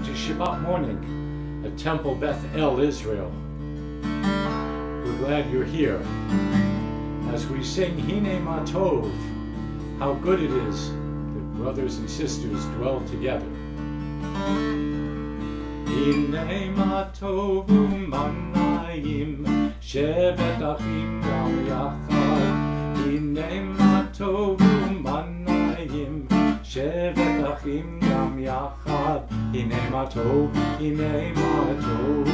to Shabbat morning at Temple Beth El, Israel. We're glad you're here as we sing Hine Ma Tov, how good it is that brothers and sisters dwell together. Hine Ma Tov U'Manayim Shevet Achim Gam Yachad. Hine Ma Tov U'Manayim Shevet Achim Gam Yachad. Hine Ma Tov, Hine Ma Tov,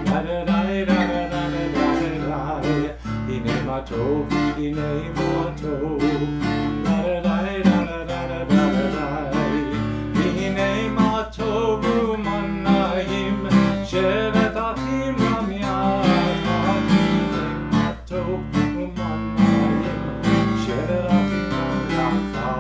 da-da-da-da-da-da-da-da-da. Hine Ma Tov, Hine Ma Tov, da-da-da-da-da-da-da-da-da. Hine Ma Tov U'Manayim Shevet Achim Gam Yachad. Hine Ma Tov U'Manayim Shevet Achim Gam Yachad.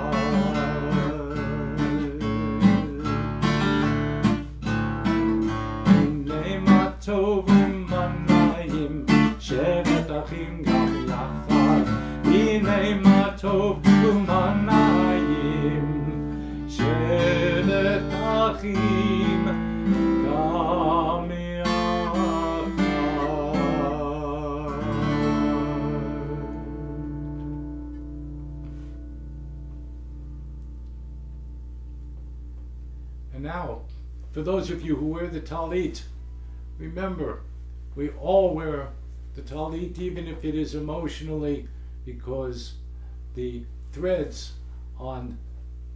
Tov U'Manayim Shevet Achim Gam Yachad. Hine Ma Tov U'Manayim Shevet Achim Gam Yachad. And now, for those of you who wear the talit, remember, we all wear the talit, even if it is emotionally, because the threads on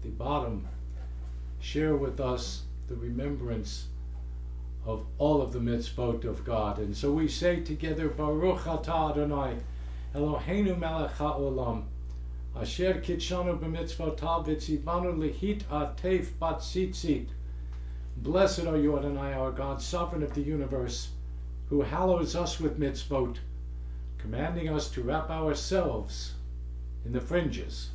the bottom share with us the remembrance of all of the mitzvot of God. And so we say together, Baruch Atah Adonai, Eloheinu melech ha'olam, asher kitshanu b'mitzvotav v'tzivanu lihit atef batzitzit. Blessed are you, Adonai, our God, sovereign of the universe, who hallows us with mitzvot, commanding us to wrap ourselves in the fringes.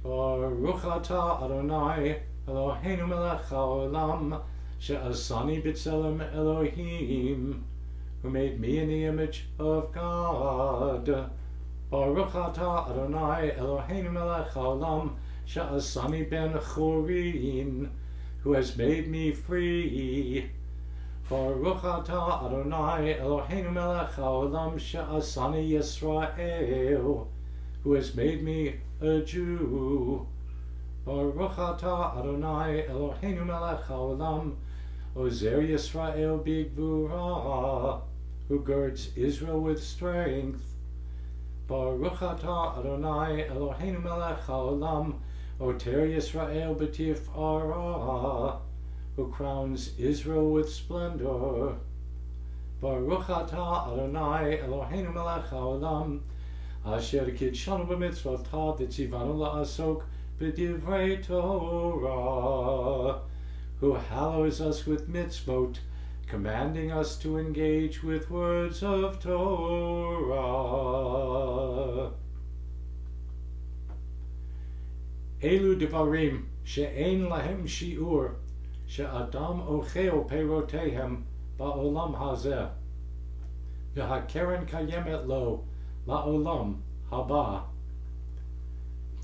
Baruch atah Adonai, Eloheinu melech ha'olam, she'asani b'tzelem Elohim, who made me in the image of God. Baruch atah Adonai, Eloheinu melech ha'olam, she'asani ben chorin, who has made me free. Baruch atah Adonai, Eloheinu melech ha'olam, she'asani Yisrael, who has made me a Jew. Baruch atah Adonai, Eloheinu melech ha'olam, ozer Yisrael b'gvura, who girds Israel with strength. Baruch atah Adonai, Eloheinu melech ha'olam, Oter Yisrael b'tif'ara, who crowns Israel with splendor. Baruch atah Adonai, Eloheinu melech ha'olam, asher kitshanu b'mitzvotav v'tzivanu la'asok b'divrei Torah, who hallows us with mitzvot, commanding us to engage with words of Torah. Elu devarim she'ein lahem shi'ur, she'adam ochel perotehem ba'olam hazeh, v'hakeren kayemet lo la'olam haba.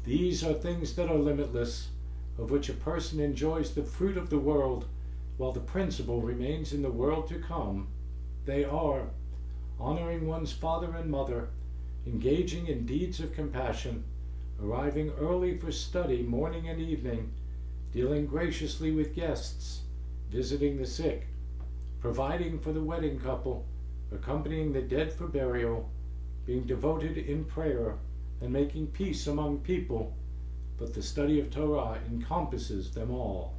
These are things that are limitless, of which a person enjoys the fruit of the world, while the principle remains in the world to come. They are honoring one's father and mother, engaging in deeds of compassion, arriving early for study morning and evening, dealing graciously with guests, visiting the sick, providing for the wedding couple, accompanying the dead for burial, being devoted in prayer, and making peace among people. But the study of Torah encompasses them all.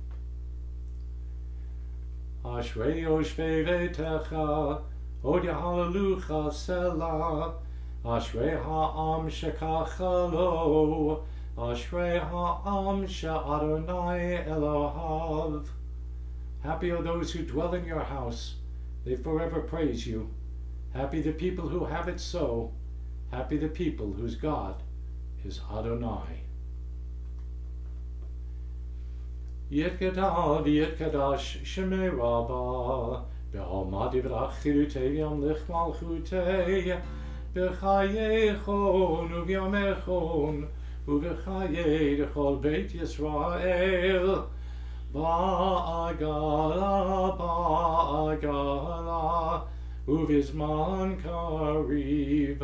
Ashrei yoshvei veitecha, od yahalelucha selah, Ashrei ha'am shekacha lo, Ashrei ha'am she'adonai Elohav. Happy are those who dwell in your house, they forever praise you. Happy the people who have it so, happy the people whose God is Adonai. Yitgadal v'yitgadash shemei rabbah, be'alma divrach chirutei yamlich malchutei, b'chayechon u'vyamechon ובחיי לכל בית ישראל. בעגלה, בעגלה, ובזמן קריב,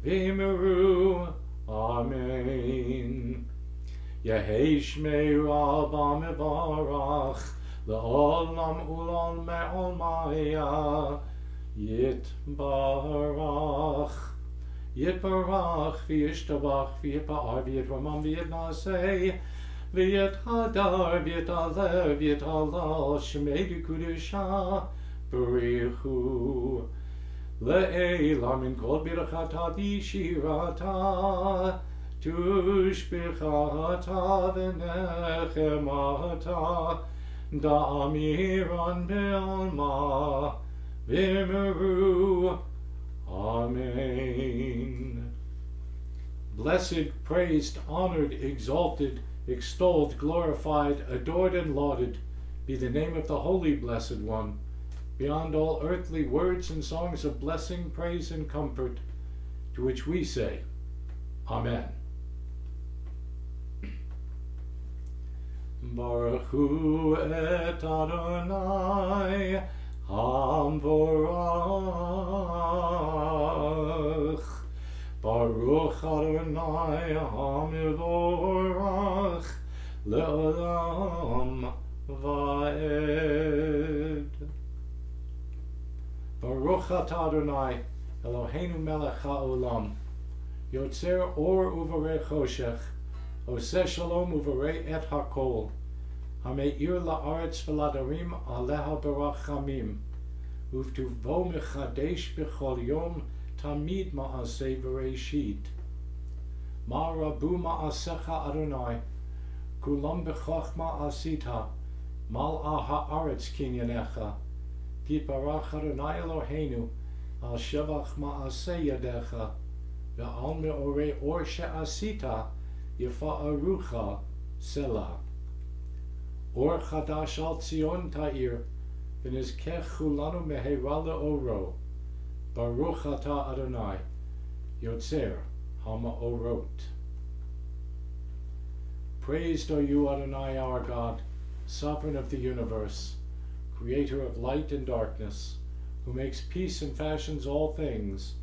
ואמרו אמן. יהי שמי רבה מברך, לעולם ולעולמי עולמיה, יתברך. יתברך וישתבח ויתפאר ויתרומם ויתנשא ויתהדר ויתעלה ויתעלה שמי דקדושה בריחו לעילה מן כל ברכתה וישירתה תושבחתה ונחמתה דאמירן בעלמא ואמרו Amen. Blessed, praised, honored, exalted, extolled, glorified, adored, and lauded be the name of the Holy Blessed One, beyond all earthly words and songs of blessing, praise, and comfort, to which we say, Amen. Baruch Hu et Adonai Hamvorach, Baruch Adonai Hamivorach, Le'olam Va'ed. Baruch Atah Adonai, Eloheinu melech ha'olam, Yotzer or uvarei choshech, Oseh shalom uvarei et hakol, Hameir la'aretz v'ladarim aleha barachamim, uvtuvo mechadesh b'chol yom tamid ma'aseh v'reishit. Ma rabu ma'asecha Adonai, kulam b'chochma asita, mal'a ha'aretz kinyanecha, Yitbarach Adonai Eloheinu, al shevach ma'aseh yadecha, ve'al me'orei or she'asita, yifa'arucha selah. Or chadash al Tzion ta'ir, v'nizkech chulanu mehera le'oro, Baruch atah Adonai, Yotzer ha'ma'orot. Praised are you, Adonai, our God, sovereign of the universe, creator of light and darkness, who makes peace and fashions all things.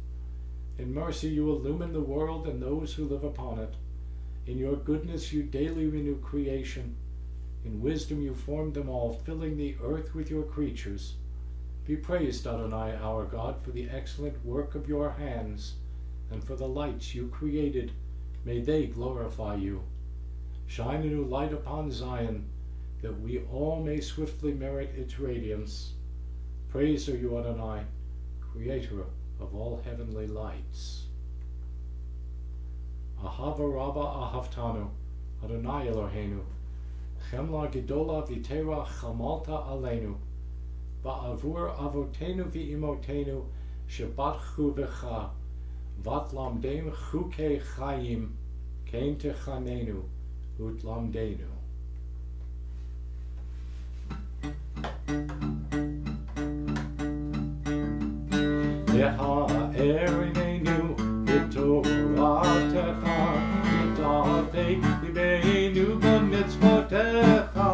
In mercy you illumine the world and those who live upon it. In your goodness you daily renew creation. In wisdom you formed them all, filling the earth with your creatures. Be praised, Adonai, our God, for the excellent work of your hands, and for the lights you created. May they glorify you. Shine a new light upon Zion, that we all may swiftly merit its radiance. Praised are you, Adonai, creator of all heavenly lights. Ahava Rabba Ahavtanu, Adonai Eloheinu, Chemla Gedola Vitera Chamalta Aleinu, Ba'avur Avotenu V'imotenu, Shebatchu V'cha, Vatlamdem Chukei Chayim, Kein Techanenu, Utlamdenu. Erinenu b'toratecha, v'ta'avei libeinu b'mitzvotecha,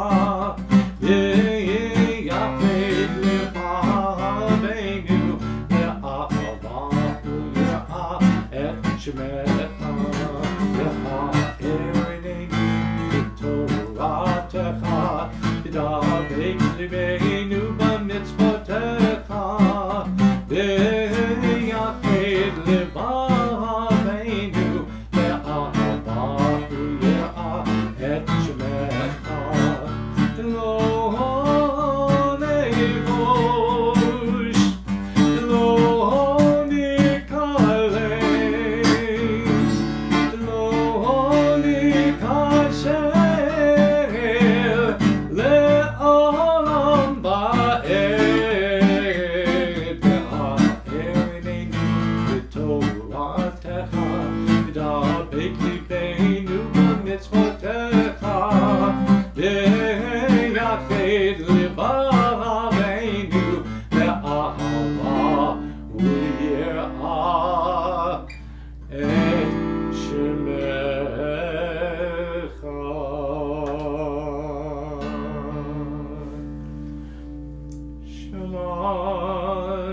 v'yafed levaveinu, ve'avahu yir'ah et shemecha. Erinenu b'toratecha, v'ta'avei libeinu b'mitzvotecha,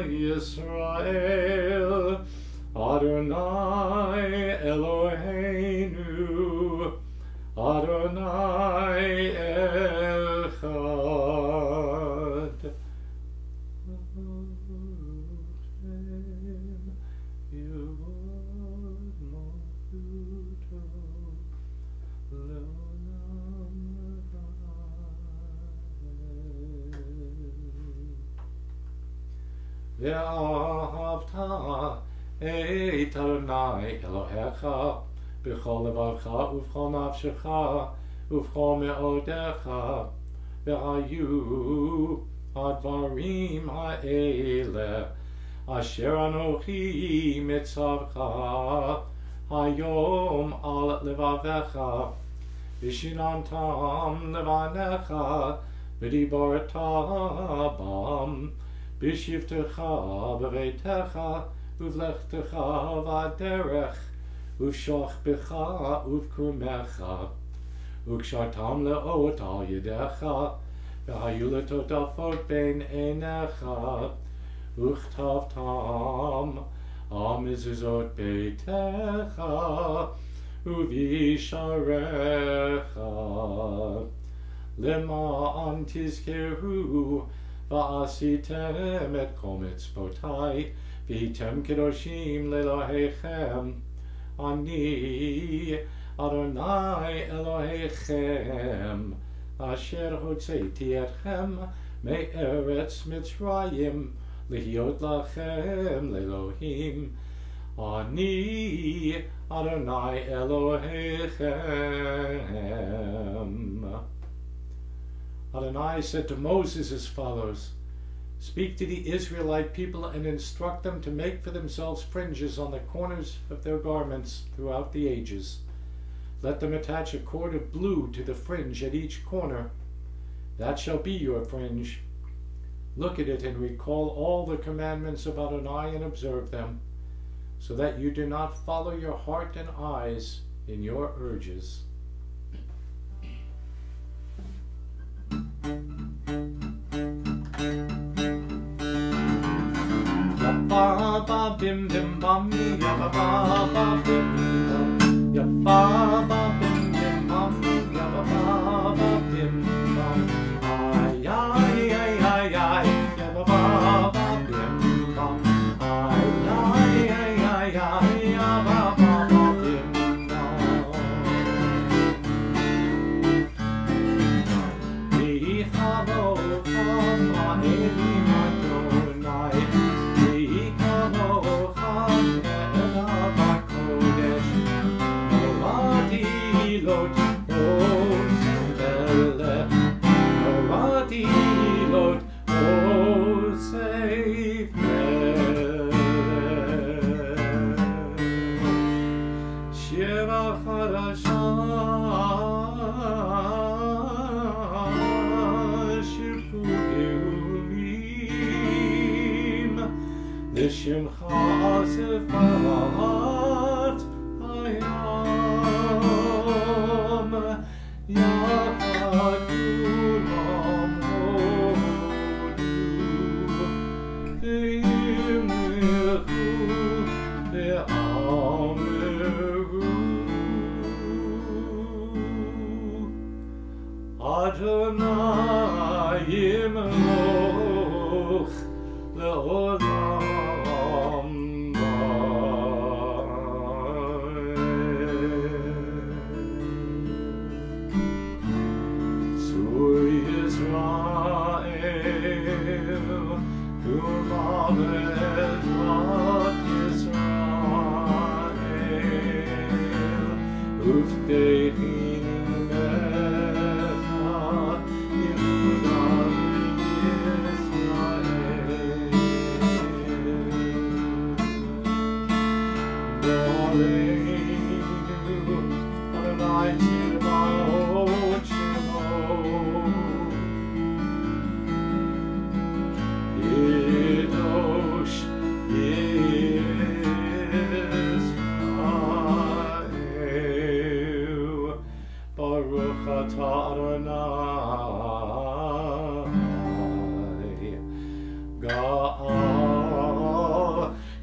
Yisrael, Adonai Eloheinu, Adonai Echad. Ve'ahavta et Adonai Elohecha b'chol levacha u'v'chol nafshecha u'v'chol me'odecha ve'hayu advarim ha'ele asher anochi mitzavcha hayom al levavecha v'shinantam levanecha v'dibarta bam B'shivtecha b'veitecha uvlechtecha v'aderech uv'shochbecha uv'krumecha u'kshartam le'ot al yedecha v'hayu letotafot bein einecha u'chtavtam al mezuzot beitecha uv'yisharecha lema'an tizkeru Va'asitem et kol mitzvotai, v'hitem kedoshim le'Elohechem. Ani Adonai Elohechem, asher hotzeiti etchem me'eretz Mitzrayim, lihiot lachem le'Elohim. Ani Adonai Elohechem. Adonai said to Moses as follows, "Speak to the Israelite people and instruct them to make for themselves fringes on the corners of their garments throughout the ages. Let them attach a cord of blue to the fringe at each corner. That shall be your fringe. Look at it and recall all the commandments of Adonai and observe them, so that you do not follow your heart and eyes in your urges." Ba ba bim bim bum, ya ba ba bim bum, ya ba bim bim bum, ya ba bim bum, ay ay ay ay ay, ya ba bim bum, ay ay ay ay ay, ya ba bim bum. Mi chavo chava elim Adonai. L'shimcha sefarat hayam yachad kulam hodu ve'imlechu ve'ameru Adonai yimloch le'olam.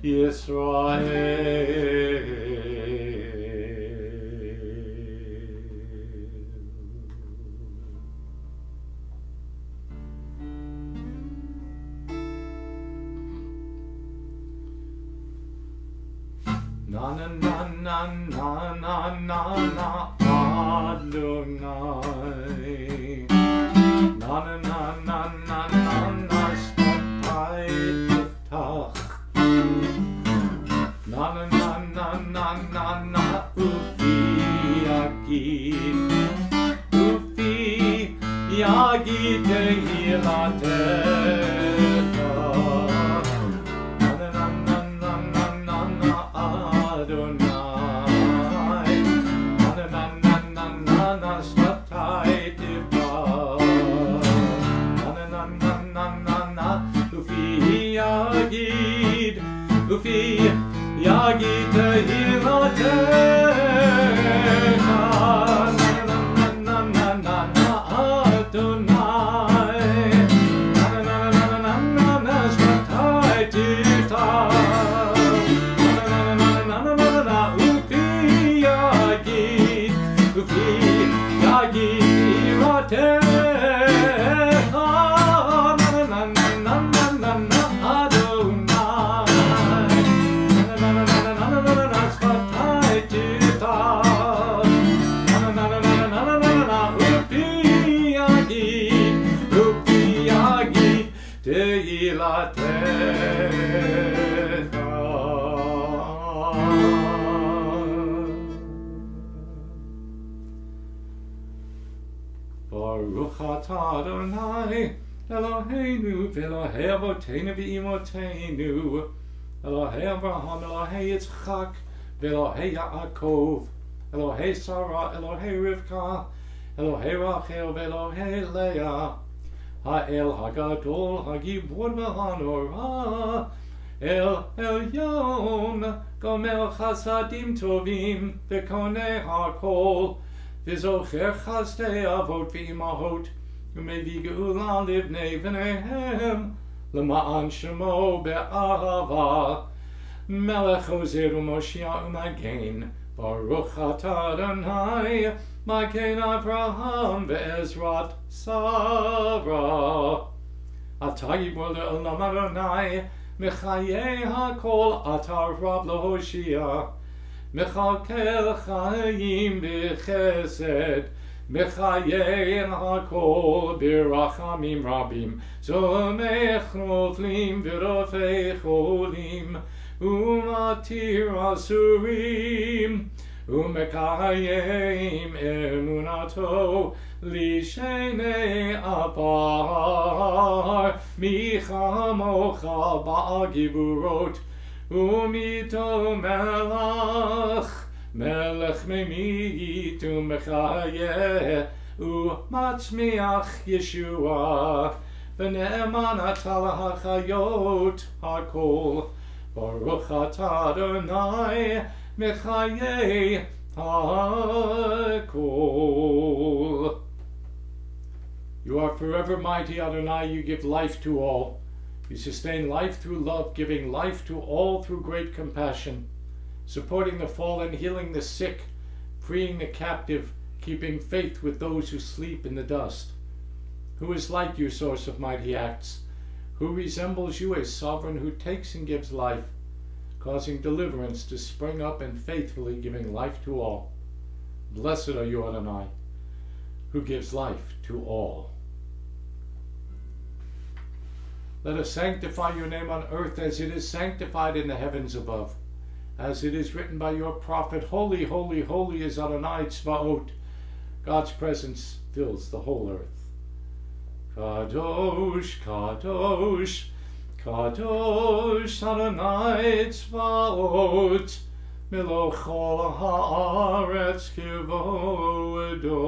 Yisrael. Na na na na na na na na Adonai. Na na na na na na na Shtatai Tiftach. Na na na na na na na Ufi Yagid. Ufi Yagid Tehilatecha. Ufi Yagid Tehilatecha. Na na na na na Adonai. Na na na na na na Shvatai Tiftach. Na na na na na na Ufi Yagid Tehilatecha. Baruch atah Adonai Eloheinu v'Elohei Avoteinu v'Imoteinu Elohei Avraham, Elohei Yitzchak v'Elohei Yaakov Elohei Sarah, Elohei Rivka Elohei Rachel v'Elohei Leah Ha'el Hagadol Hagibor v'Hanorah El Elyon Gomel Chasadim Tovim V'Konei HaKol V'Zocher Chazdei Avot V'Imahot U'Mevi Geula Livnei V'Neihem L'Ma'an Shemo Be'ahava Melech Ozer U'Moshiach U'Magen Baruch atah Adonai Magen Avraham Ve'ezrat Sarah Atah Yibor Le'olam Adonai Mechayei HaKol Atah Rav L'Hoshia Mechakel Chayim B'Chesed Mechayei HaKol B'Rachamim Rabim Zomech Noflim V'Rofei Cholim Umatir Asurim Umekayim Emunato Lishenei Apar Michamocha Ba'agivurot Umito Melach Melech Memit Umechayeh Umatzmiach Yeshua V'ne'eman Atal HaChayot HaKol Baruch atah Adonai Mechayei HaKol. You are forever mighty, Adonai. You give life to all. You sustain life through love, giving life to all through great compassion, supporting the fallen, healing the sick, freeing the captive, keeping faith with those who sleep in the dust. Who is like you, source of mighty acts? Who resembles you, a sovereign who takes and gives life, causing deliverance to spring up and faithfully giving life to all? Blessed are you, Adonai, who gives life to all. Let us sanctify your name on earth as it is sanctified in the heavens above. As it is written by your prophet, Holy, holy, holy is Adonai Tzvaot. God's presence fills the whole earth. Kadosh, Kadosh, Kadosh Adonai Tzvaot, Milochol haaretz kivodo.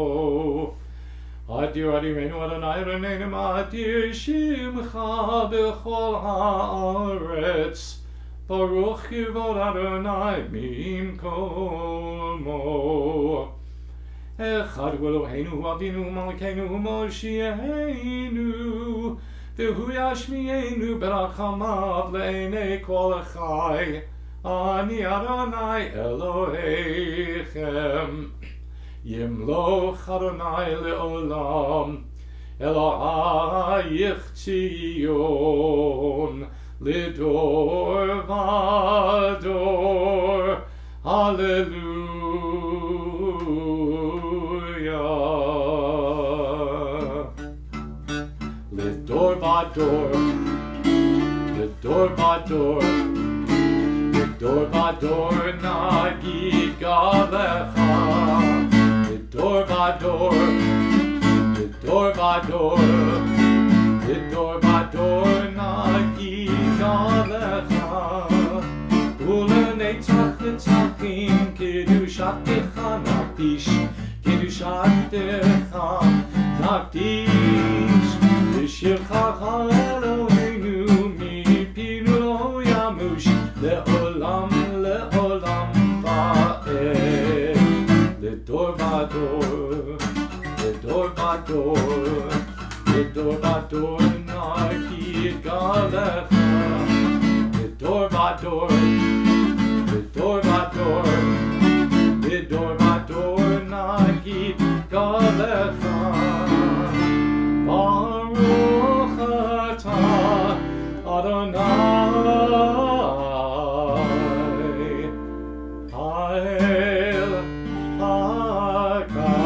Adir Adirenu Adonai Reneinu Adir Shimcha b'chol haaretz, Baruch kivod Adonai mimkomo. Echad Eloheinu Avinu Malkeinu Moshiachenu והוא ישמיענו ברחמיו לעיני כל החי. אני אדוני אלוהיכם, ימלוך אדוני לעולם, אלוהיך ציון לדור ודור. הללויה. לדור ודור, לדור ודור, לדור ודור נגיד גלך. לדור ודור, לדור ודור, לדור ודור נגיד גלך. ולנצח נצחים קדושתך נקדיש, קדושתך נקדיש. לשבחך אלוהינו מפינו לא ימוש, לעולם לעולם ועד. לדור ודור, לדור ודור, לדור ודור נגיד גלך. לדור ודור, לדור ודור, לדור ודור נגיד גלך. ברוך אתה אדוני האל הקדוש.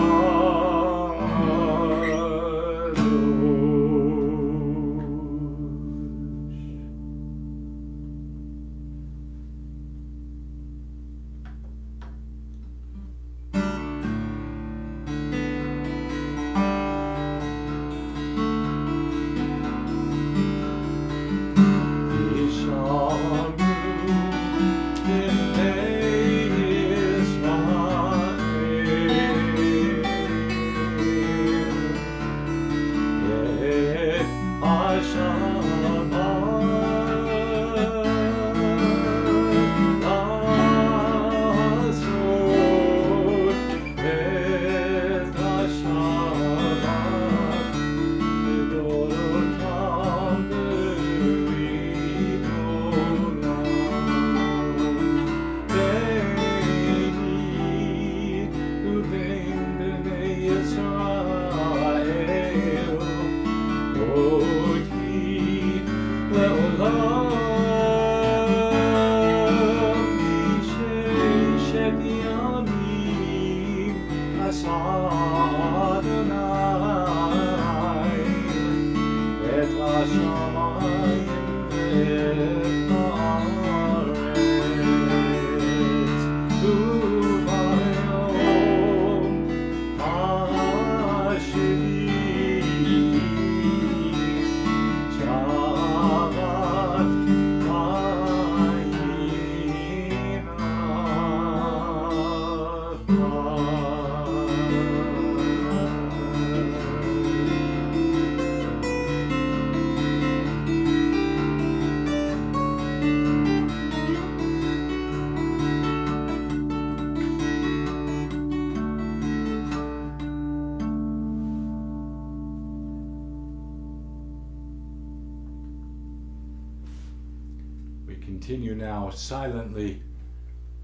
Continue now silently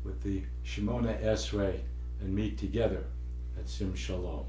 with the Shemona Esrei and meet together at Sim Shalom.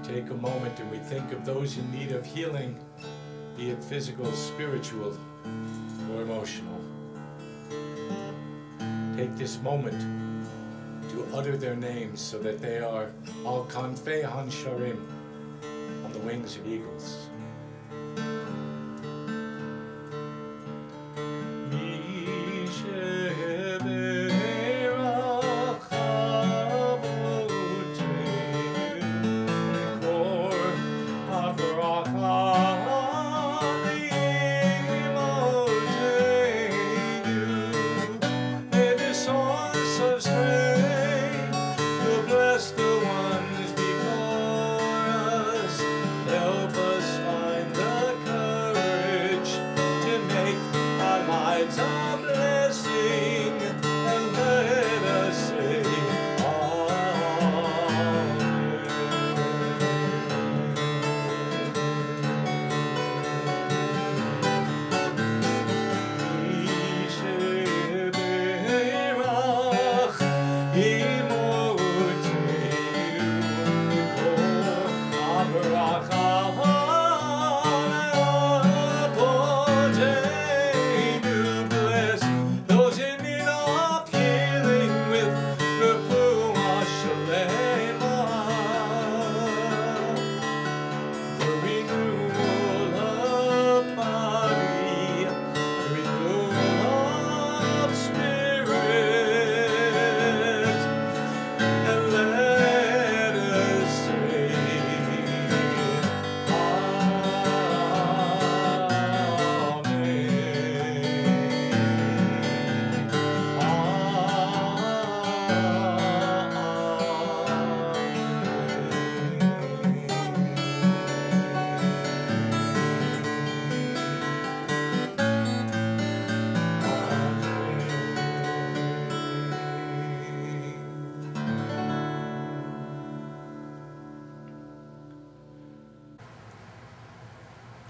take a moment and we think of those in need of healing, be it physical, spiritual, or emotional. Take this moment to utter their names so that they are al kanfei hansharim, on the wings of eagles.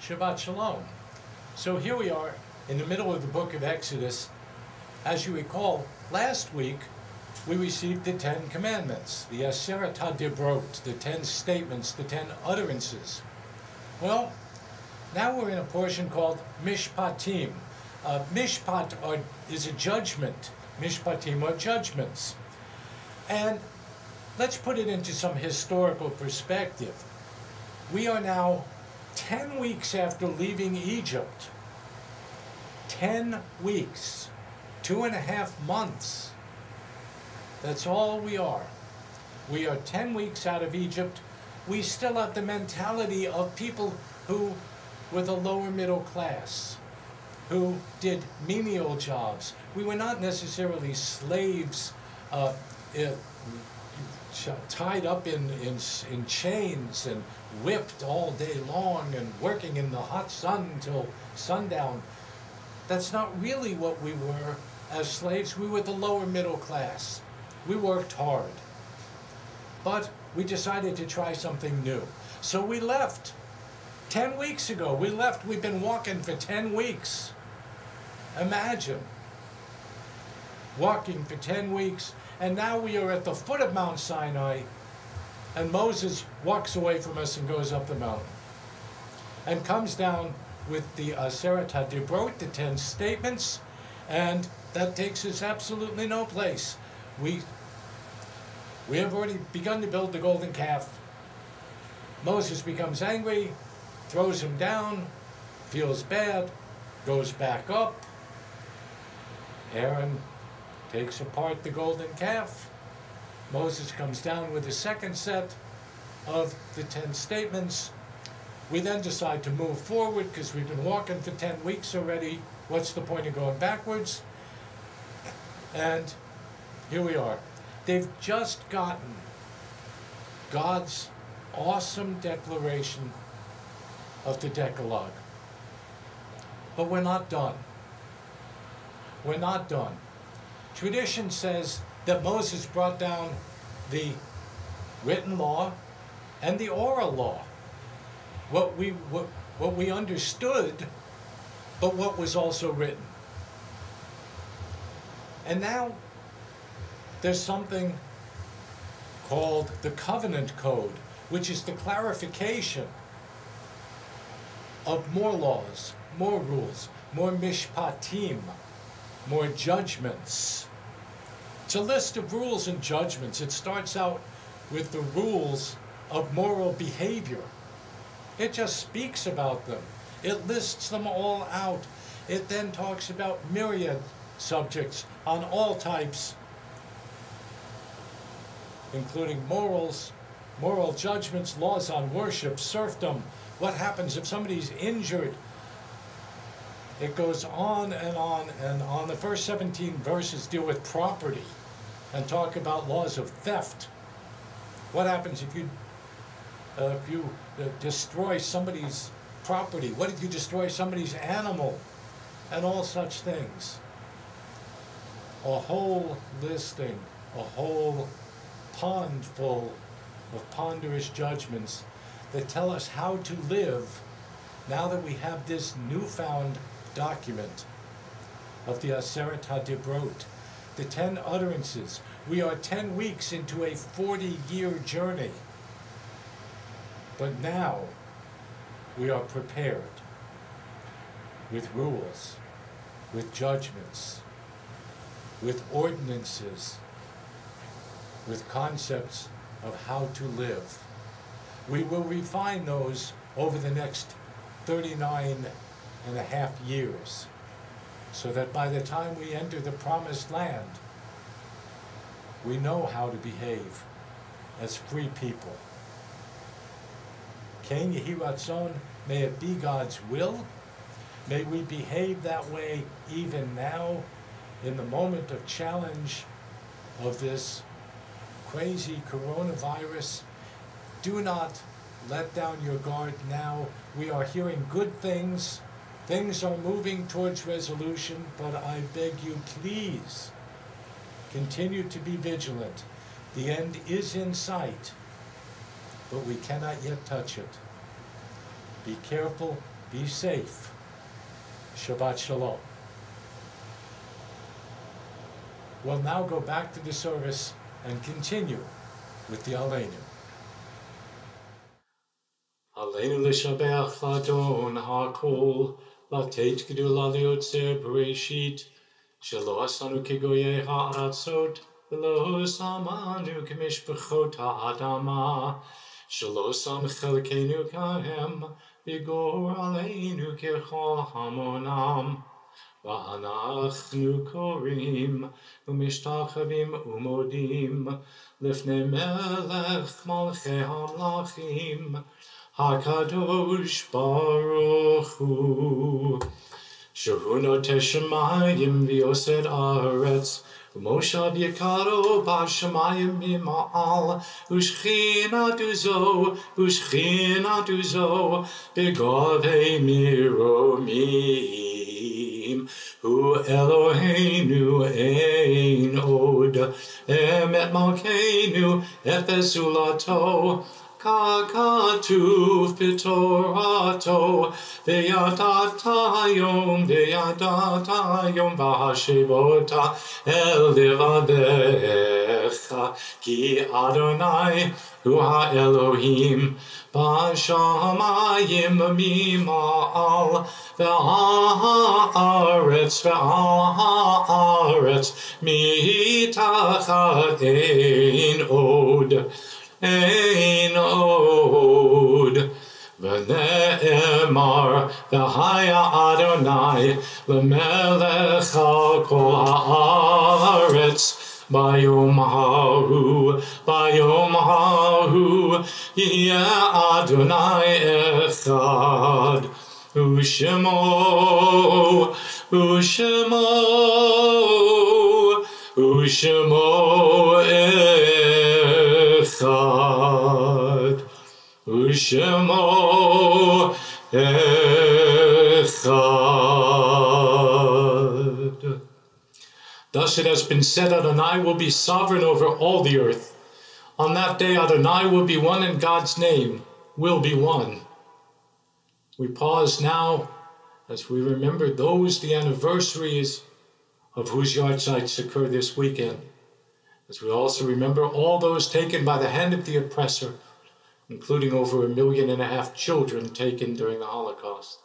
Shabbat Shalom. So here we are in the middle of the book of Exodus. As you recall, last week we received the 10 commandments, the Aseret HaDibrot, the 10 statements, the 10 utterances. Well, now we're in a portion called Mishpatim. Mishpat is a judgment. Mishpatim are judgments. And let's put it into some historical perspective. We are now 10 weeks after leaving Egypt. 10 weeks. 2.5 months. That's all we are. We are 10 weeks out of Egypt. We still have the mentality of people who were the lower middle class, who did menial jobs. We were not necessarily slaves tied up in chains and whipped all day long and working in the hot sun until sundown. That's not really what we were as slaves. We were the lower middle class. We worked hard. But we decided to try something new. So we left. 10 weeks ago, we left. We've been walking for 10 weeks. Imagine. Walking for 10 weeks. And now we are at the foot of Mount Sinai, and Moses walks away from us and goes up the mountain, and comes down with the Aseret HaDibrot, the 10 statements, and that takes us absolutely no place. We have already begun to build the golden calf. Moses becomes angry, throws him down, feels bad, goes back up. Aaron takes apart the golden calf. Moses comes down with the second set of the 10 statements. We then decide to move forward because we've been walking for 10 weeks already. What's the point of going backwards? And here we are. They've just gotten God's awesome declaration of the Decalogue. But we're not done. We're not done. Tradition says that Moses brought down the written law and the oral law. What we understood, but what was also written. And now there's something called the Covenant Code, which is the clarification of more laws, more rules, more mishpatim, more judgments. It's a list of rules and judgments. It starts out with the rules of moral behavior. It just speaks about them. It lists them all out. It then talks about myriad subjects on all types, including morals, moral judgments, laws on worship, serfdom. What happens if somebody's injured? It goes on and on and on. The first 17 verses deal with property and talk about laws of theft. What happens if you destroy somebody's property? What if you destroy somebody's animal? And all such things. A whole listing, a whole pond full of ponderous judgments that tell us how to live now that we have this newfound document of the Aseret HaDibrot, the 10 utterances. We are 10 weeks into a 40-year journey. But now we are prepared with rules, with judgments, with ordinances, with concepts of how to live. We will refine those over the next 39 and a half years, so that by the time we enter the promised land, we know how to behave as free people. Ken Yehi Ratzon, may it be God's will. May we behave that way even now, in the moment of challenge of this crazy coronavirus. Do not let down your guard now. We are hearing good things. Things are moving towards resolution, but I beg you, please, continue to be vigilant. The end is in sight, but we cannot yet touch it. Be careful, be safe. Shabbat Shalom. We'll now go back to the service and continue with the Aleinu. Aleinu l'shabeach l'adon ha'kol, l'teit gedula liotzer bereshit, shelo asanu kegoyei ha'aratzot, v'lo samanu k'mishpachot ha'adama, shelo sam chelkeinu kahem, v'gor aleinu kechol hamonam. ואנחנו קוראים ומשתחווים ומודים לפני מלך מלכי המלכים הקדוש ברוך הוא שהוא נוטה שמיים ויוסד ארץ ומושב יקרו בשמיים ממעל ושכינת זו בגובה מרומים הוא אלוהינו אין עוד אמת מלכנו אפס זולתו ככתוב בתורתו וידעת היום והשבות אל לבביך כי אדוני הוא האלוהים בשמיים ממעל והארץ מתחת אין עוד ונאמר והיה אדוני למלך על כל הארץ ביום ההוא יהיה אדוני אחד ושמו אחד ושמו אחד. Thus it has been said, Adonai will be sovereign over all the earth. On that day, Adonai will be one and God's name will be one. We pause now as we remember the anniversaries of whose yahrzeits occur this weekend. As we also remember all those taken by the hand of the oppressor, including over 1.5 million children taken during the Holocaust.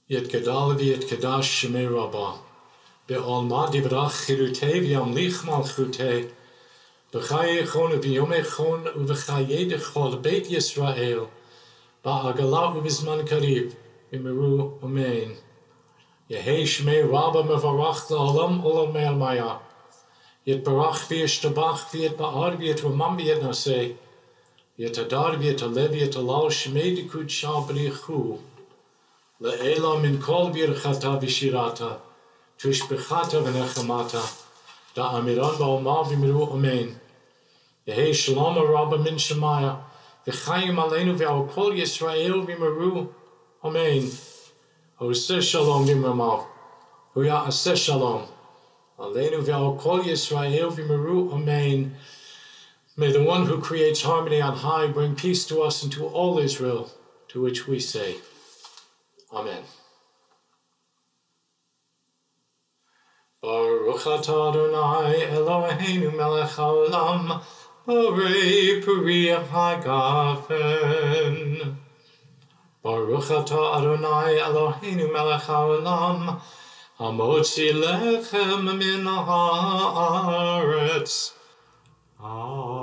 Yetgadal v'yetgadash shemei Rabbah, be'alma divrach chirutei v'yamlich malchutei, b'chaye chon v'yomei chon u'v'chaye dechol beit Yisrael, ba'agala u'vizman karib, v'meru amen. Yehei shemei Rabbah mevarach la'olam olam me'almaya, yetbarach v'yeshtabach v'yetba'ar v'yetramam v'yetnaseh, yetadar v'yetalev v'yetalal shemei dikud shal b'richu, Le'ela min kol birchata v'shirata, tushbechata v'nechamata, da'amiran ba'olma v'miru amen. Yehei shalom rabba min shemaya, v'chayim aleinu v'al kol Yisrael v'miru amen. Hoseh shalom v'mamav, huya aseh shalom, aleinu v'al kol Yisrael v'miru amen. May the one who creates harmony on high bring peace to us and to all Israel, to which we say, Amen. Baruch atah Adonai Eloheinu melech haolam, borei peri hagafen. Baruch atah Adonai Eloheinu melech haolam, hamotzi lechem min haaretz. Amen.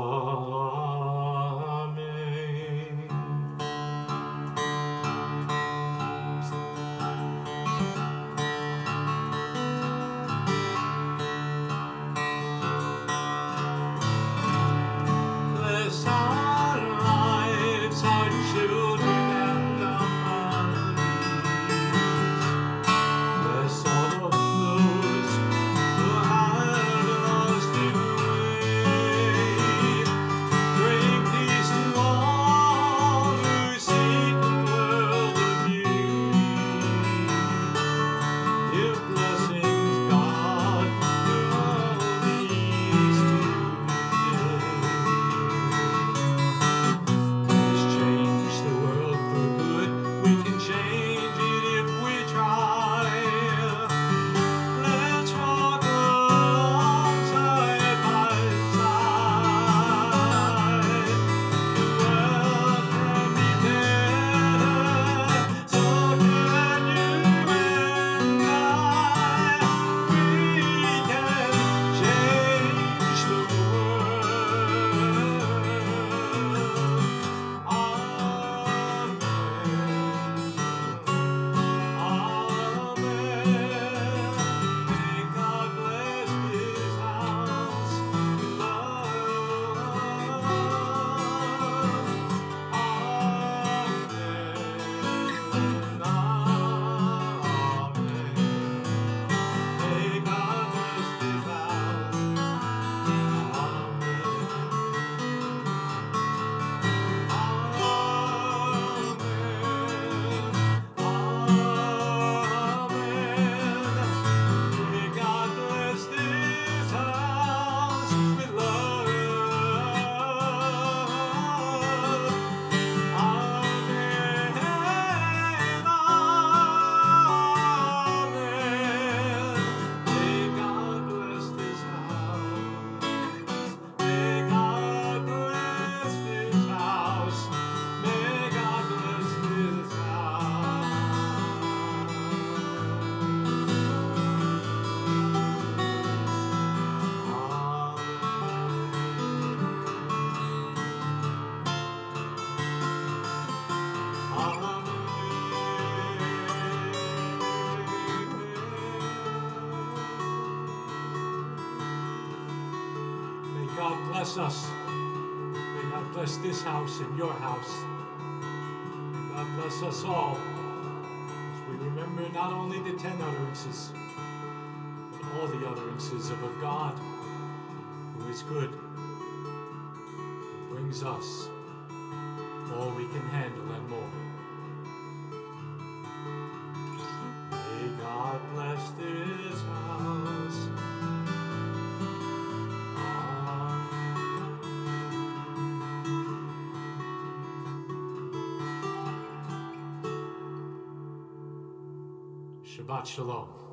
God bless us. May God bless this house and your house. May God bless us all as we remember not only the 10 utterances, assurances of a God who is good, who brings us all we can handle and more. May God bless this house. Shabbat Shalom.